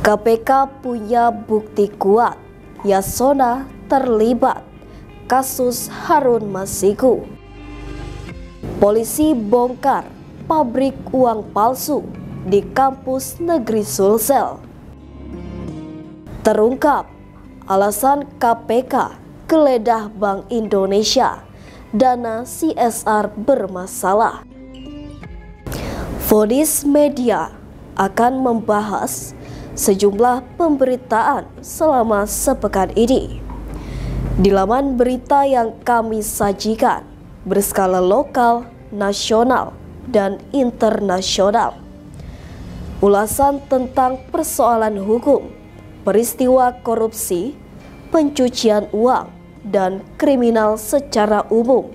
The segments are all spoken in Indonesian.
KPK punya bukti kuat Yasona terlibat kasus Harun Masiku. Polisi bongkar pabrik uang palsu di kampus negeri Sulsel. Terungkap alasan KPK geledah Bank Indonesia, dana CSR bermasalah. Voice Media akan membahas sejumlah pemberitaan selama sepekan ini. Di laman berita yang kami sajikan berskala lokal, nasional, dan internasional. Ulasan tentang persoalan hukum, peristiwa korupsi, pencucian uang, dan kriminal secara umum.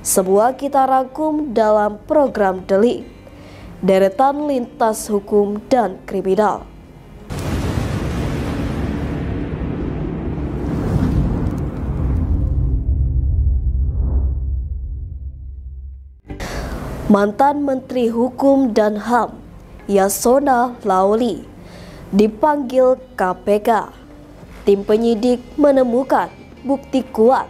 Semua kita rangkum dalam program Delik, deretan lintas hukum dan kriminal. Mantan Menteri Hukum dan HAM Yasona Lauli dipanggil KPK. Tim penyidik menemukan bukti kuat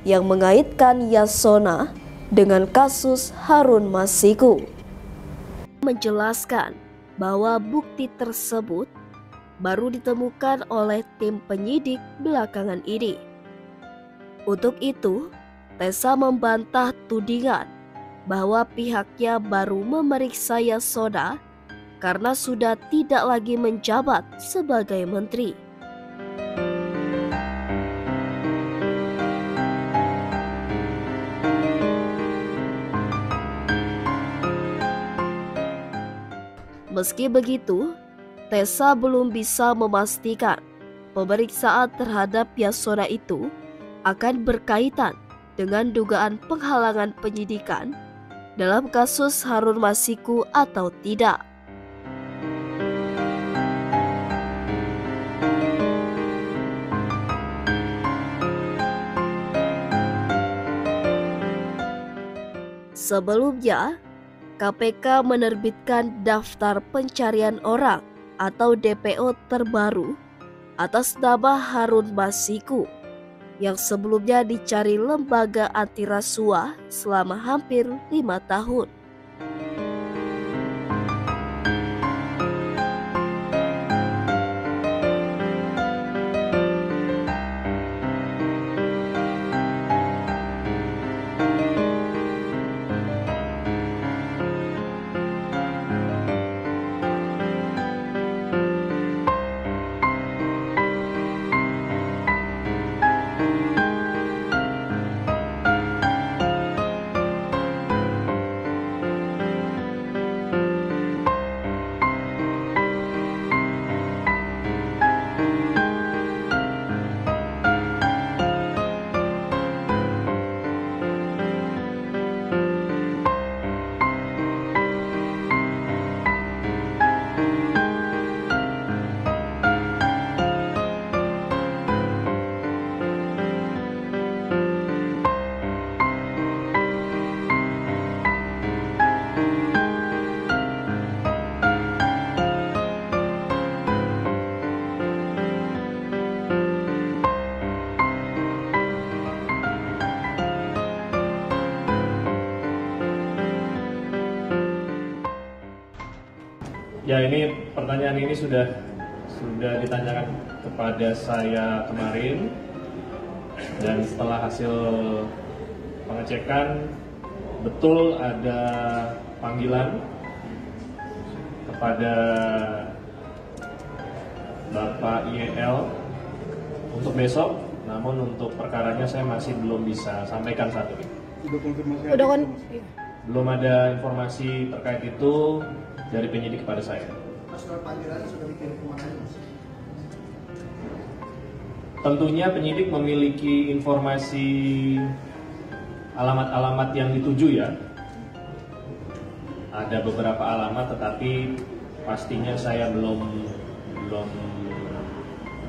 yang mengaitkan Yasona dengan kasus Harun Masiku. Menjelaskan bahwa bukti tersebut baru ditemukan oleh tim penyidik belakangan ini. Untuk itu, Tessa membantah tudingan bahwa pihaknya baru memeriksa Yasona karena sudah tidak lagi menjabat sebagai menteri. Meski begitu, Tessa belum bisa memastikan pemeriksaan terhadap Yasona itu akan berkaitan dengan dugaan penghalangan penyidikan dalam kasus Harun Masiku atau tidak. Sebelumnya, KPK menerbitkan daftar pencarian orang atau DPO terbaru atas nama Harun Masiku yang sebelumnya dicari lembaga anti rasuah selama hampir 5 tahun. Ya, ini pertanyaan ini sudah ditanyakan kepada saya kemarin, dan setelah hasil pengecekan betul ada panggilan kepada Bapak YL untuk besok, namun untuk perkaranya saya masih belum bisa sampaikan saat ini. Belum ada informasi terkait itu dari penyidik kepada saya. Surat panggilan sudah dikirim kemana, Mas? Tentunya penyidik memiliki informasi alamat-alamat yang dituju ya. Ada beberapa alamat, tetapi pastinya saya belum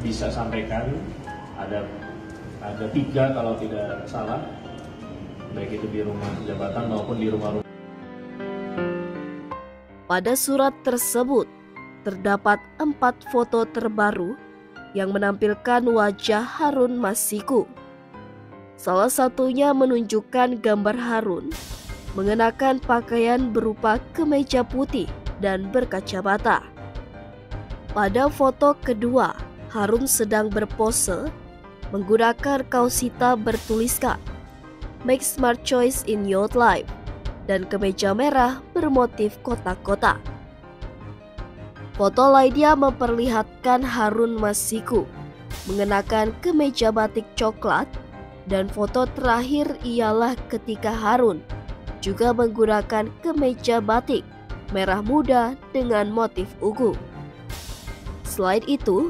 bisa sampaikan. Ada 3 kalau tidak salah, baik itu di rumah jabatan maupun di rumah-rumah. Pada surat tersebut terdapat 4 foto terbaru yang menampilkan wajah Harun Masiku. Salah satunya menunjukkan gambar Harun mengenakan pakaian berupa kemeja putih dan berkacamata. Pada foto kedua, Harun sedang berpose menggunakan kaos hitam bertuliskan "Make smart choice in your life" dan kemeja merah bermotif kotak-kotak. Foto lainnya memperlihatkan Harun Masiku mengenakan kemeja batik coklat, dan foto terakhir ialah ketika Harun juga menggunakan kemeja batik merah muda dengan motif ungu. Selain itu,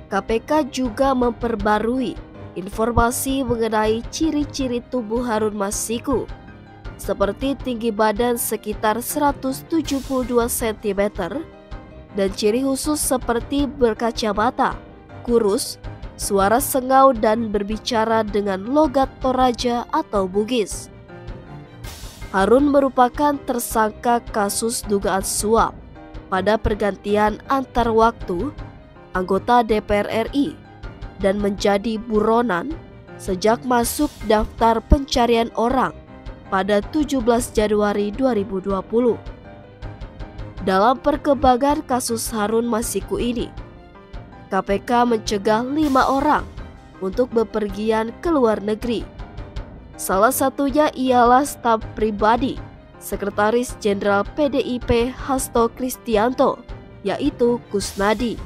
KPK juga memperbarui informasi mengenai ciri-ciri tubuh Harun Masiku, seperti tinggi badan sekitar 172 cm dan ciri khusus seperti berkacamata, kurus, suara sengau dan berbicara dengan logat Toraja atau Bugis. Harun merupakan tersangka kasus dugaan suap pada pergantian antar waktu anggota DPR RI dan menjadi buronan sejak masuk daftar pencarian orang pada 17 Januari 2020. Dalam perkembangan kasus Harun Masiku ini, KPK mencegah 5 orang untuk bepergian ke luar negeri. Salah satunya ialah staf pribadi Sekretaris Jenderal PDIP Hasto Kristianto, yaitu Kusnadi.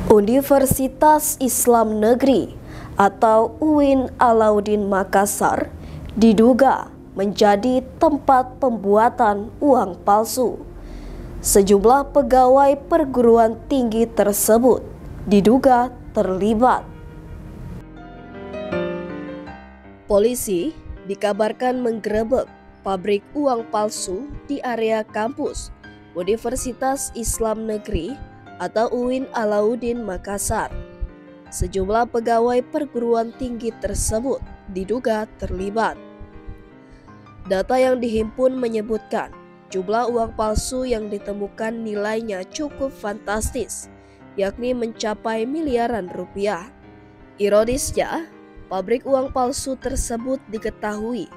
Universitas Islam Negeri atau UIN Alauddin Makassar diduga menjadi tempat pembuatan uang palsu. Sejumlah pegawai perguruan tinggi tersebut diduga terlibat. Polisi dikabarkan menggerebek pabrik uang palsu di area kampus Universitas Islam Negeri atau UIN Alauddin Makassar. Sejumlah pegawai perguruan tinggi tersebut diduga terlibat. Data yang dihimpun menyebutkan jumlah uang palsu yang ditemukan nilainya cukup fantastis, yakni mencapai miliaran rupiah. Ironisnya, pabrik uang palsu tersebut diketahui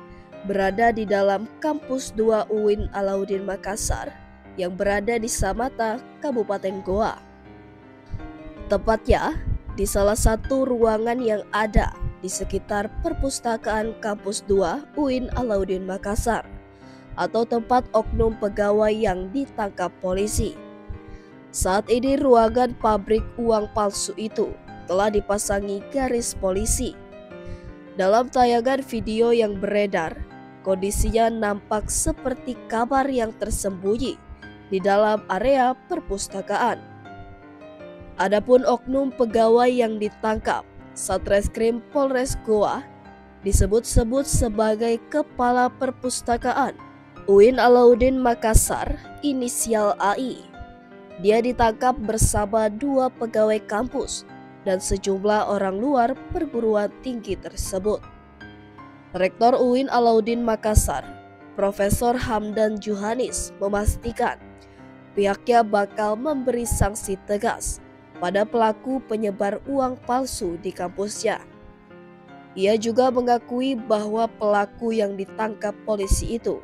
berada di dalam kampus 2 UIN Alauddin Makassar yang berada di Samata, Kabupaten Goa. Tepatnya di salah satu ruangan yang ada di sekitar perpustakaan kampus 2 UIN Alauddin Makassar atau tempat oknum pegawai yang ditangkap polisi. Saat ini ruangan pabrik uang palsu itu telah dipasangi garis polisi. Dalam tayangan video yang beredar, kondisinya nampak seperti kamar yang tersembunyi di dalam area perpustakaan. Adapun oknum pegawai yang ditangkap, Satreskrim Polres Goa disebut-sebut sebagai Kepala Perpustakaan UIN Alauddin Makassar, inisial AI. Dia ditangkap bersama 2 pegawai kampus dan sejumlah orang luar perguruan tinggi tersebut. Rektor UIN Alauddin Makassar, Profesor Hamdan Juhanis, memastikan pihaknya bakal memberi sanksi tegas pada pelaku penyebar uang palsu di kampusnya. Ia juga mengakui bahwa pelaku yang ditangkap polisi itu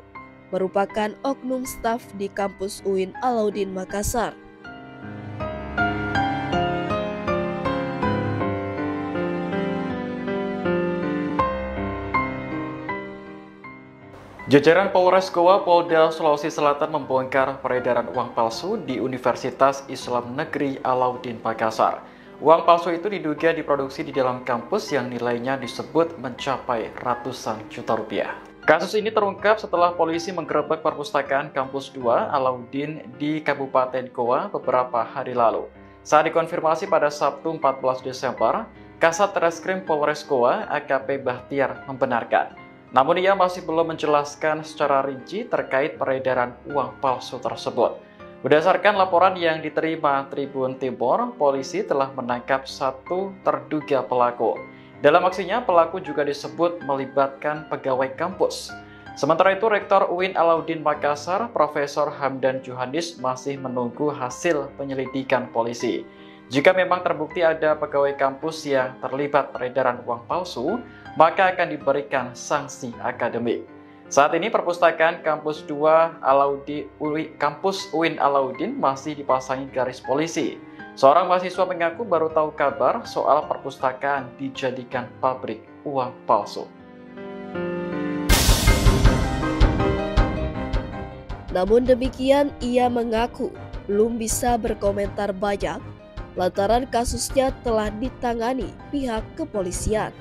merupakan oknum staf di kampus UIN Alauddin Makassar. Jajaran Polres Goa Polda Sulawesi Selatan membongkar peredaran uang palsu di Universitas Islam Negeri Alauddin Makassar. Uang palsu itu diduga diproduksi di dalam kampus yang nilainya disebut mencapai ratusan juta rupiah. Kasus ini terungkap setelah polisi menggerebek perpustakaan kampus 2 Alauddin di Kabupaten Goa beberapa hari lalu. Saat dikonfirmasi pada Sabtu 14 Desember, Kasat Reskrim Polres Goa AKP Bahtiar membenarkan. Namun ia masih belum menjelaskan secara rinci terkait peredaran uang palsu tersebut. Berdasarkan laporan yang diterima Tribun Timur, polisi telah menangkap 1 terduga pelaku. Dalam aksinya, pelaku juga disebut melibatkan pegawai kampus. Sementara itu, Rektor UIN Alauddin Makassar, Profesor Hamdan Juhandis masih menunggu hasil penyelidikan polisi. Jika memang terbukti ada pegawai kampus yang terlibat peredaran uang palsu, maka akan diberikan sanksi akademik. Saat ini perpustakaan Kampus 2 Kampus UIN Alauddin masih dipasangi garis polisi. Seorang mahasiswa mengaku baru tahu kabar soal perpustakaan dijadikan pabrik uang palsu. Namun demikian, ia mengaku belum bisa berkomentar banyak lantaran kasusnya telah ditangani pihak kepolisian.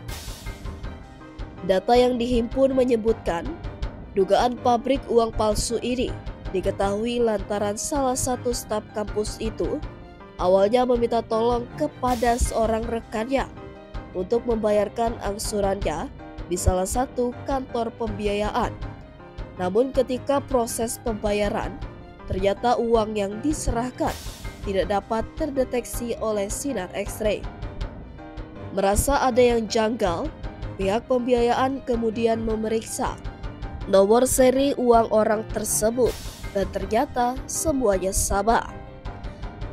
Data yang dihimpun menyebutkan, dugaan pabrik uang palsu ini diketahui lantaran salah satu staf kampus itu awalnya meminta tolong kepada seorang rekannya untuk membayarkan angsurannya di salah satu kantor pembiayaan. Namun ketika proses pembayaran, ternyata uang yang diserahkan tidak dapat terdeteksi oleh sinar X-ray. Merasa ada yang janggal, pihak pembiayaan kemudian memeriksa nomor seri uang orang tersebut dan ternyata semuanya sama.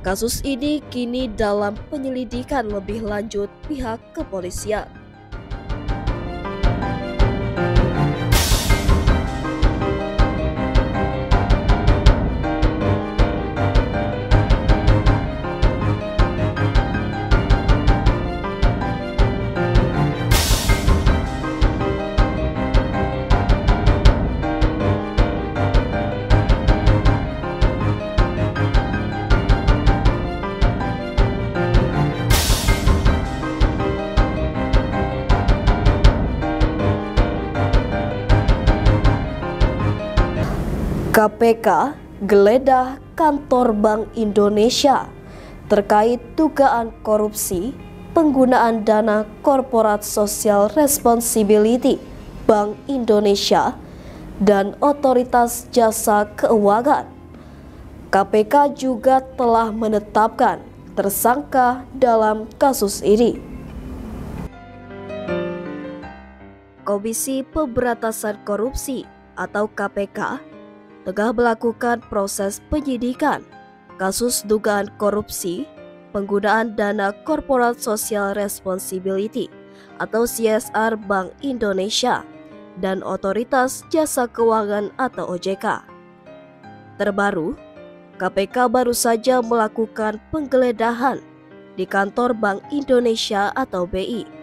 Kasus ini kini dalam penyelidikan lebih lanjut pihak kepolisian. KPK geledah kantor Bank Indonesia terkait dugaan korupsi penggunaan dana Corporate Social Responsibility Bank Indonesia dan Otoritas Jasa Keuangan. KPK juga telah menetapkan tersangka dalam kasus ini. Komisi Pemberantasan Korupsi atau KPK tengah melakukan proses penyidikan kasus dugaan korupsi penggunaan dana Corporate Social Responsibility atau CSR Bank Indonesia dan Otoritas Jasa Keuangan atau OJK. Terbaru, KPK baru saja melakukan penggeledahan di kantor Bank Indonesia atau BI.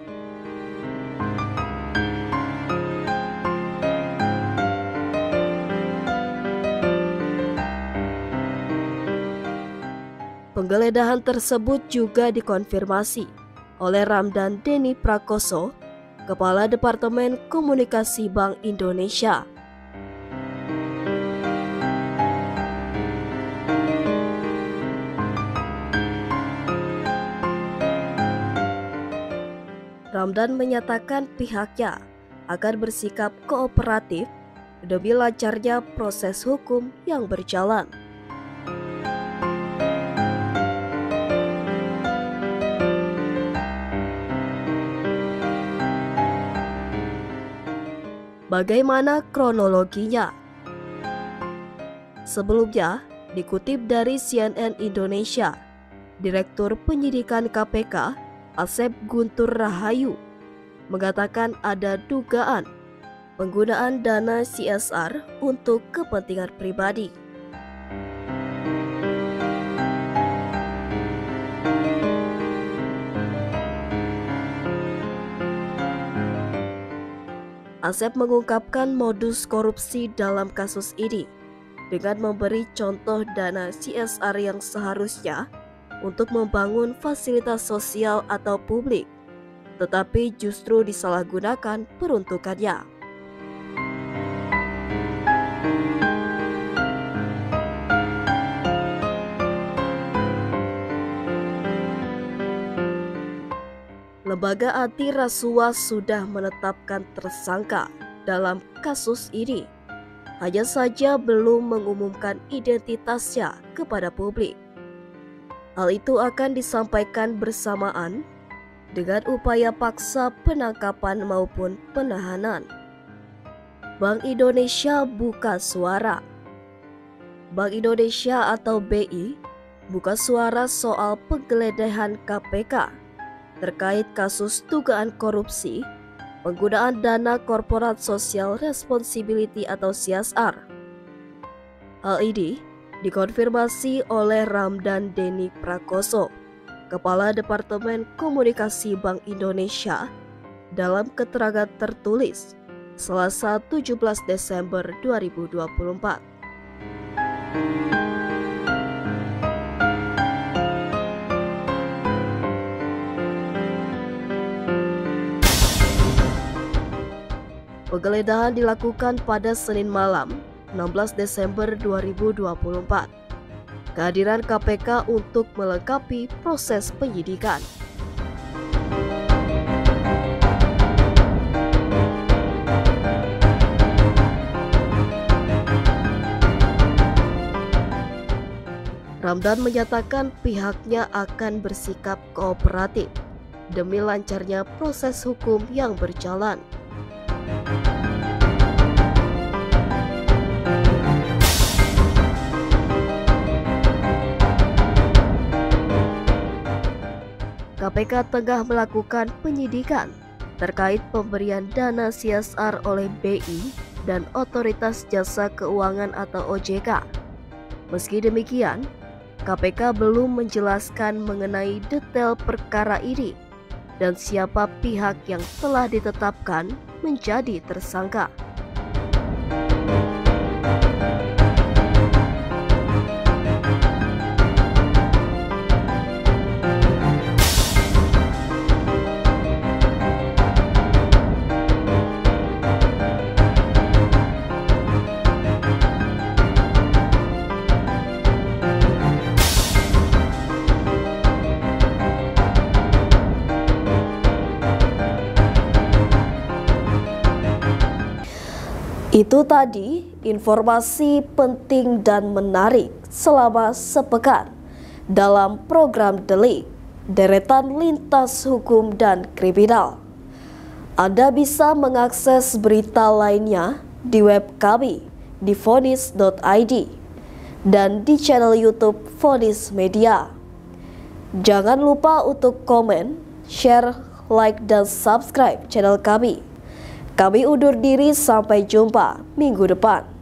Penggeledahan tersebut juga dikonfirmasi oleh Ramdan Denny Prakoso, Kepala Departemen Komunikasi Bank Indonesia. Ramdan menyatakan pihaknya akan bersikap kooperatif demi lancarnya proses hukum yang berjalan. Bagaimana kronologinya? Sebelumnya, dikutip dari CNN Indonesia, Direktur Penyidikan KPK, Asep Guntur Rahayu, mengatakan ada dugaan penggunaan dana CSR untuk kepentingan pribadi. Asep mengungkapkan modus korupsi dalam kasus ini dengan memberi contoh dana CSR yang seharusnya untuk membangun fasilitas sosial atau publik, tetapi justru disalahgunakan peruntukannya. Lembaga anti rasuah sudah menetapkan tersangka dalam kasus ini, hanya saja belum mengumumkan identitasnya kepada publik. Hal itu akan disampaikan bersamaan dengan upaya paksa penangkapan maupun penahanan. Bank Indonesia buka suara. Bank Indonesia atau BI buka suara soal penggeledahan KPK terkait kasus dugaan korupsi penggunaan dana Corporate Social Responsibility atau CSR. Hal ini dikonfirmasi oleh Ramdan Deni Prakoso, Kepala Departemen Komunikasi Bank Indonesia, dalam keterangan tertulis Selasa 17 Desember 2024. Penggeledahan dilakukan pada Senin malam, 16 Desember 2024. Kehadiran KPK untuk melengkapi proses penyidikan. Ramdan menyatakan pihaknya akan bersikap kooperatif demi lancarnya proses hukum yang berjalan. KPK tengah melakukan penyidikan terkait pemberian dana CSR oleh BI dan Otoritas Jasa Keuangan atau OJK. Meski demikian, KPK belum menjelaskan mengenai detail perkara ini dan siapa pihak yang telah ditetapkan menjadi tersangka. Itu tadi informasi penting dan menarik selama sepekan dalam program Delik, Deretan Lintas Hukum dan Kriminal. Anda bisa mengakses berita lainnya di web kami di vonis.id dan di channel YouTube Vonis Media. Jangan lupa untuk komen, share, like, dan subscribe channel kami. Kami undur diri, sampai jumpa minggu depan.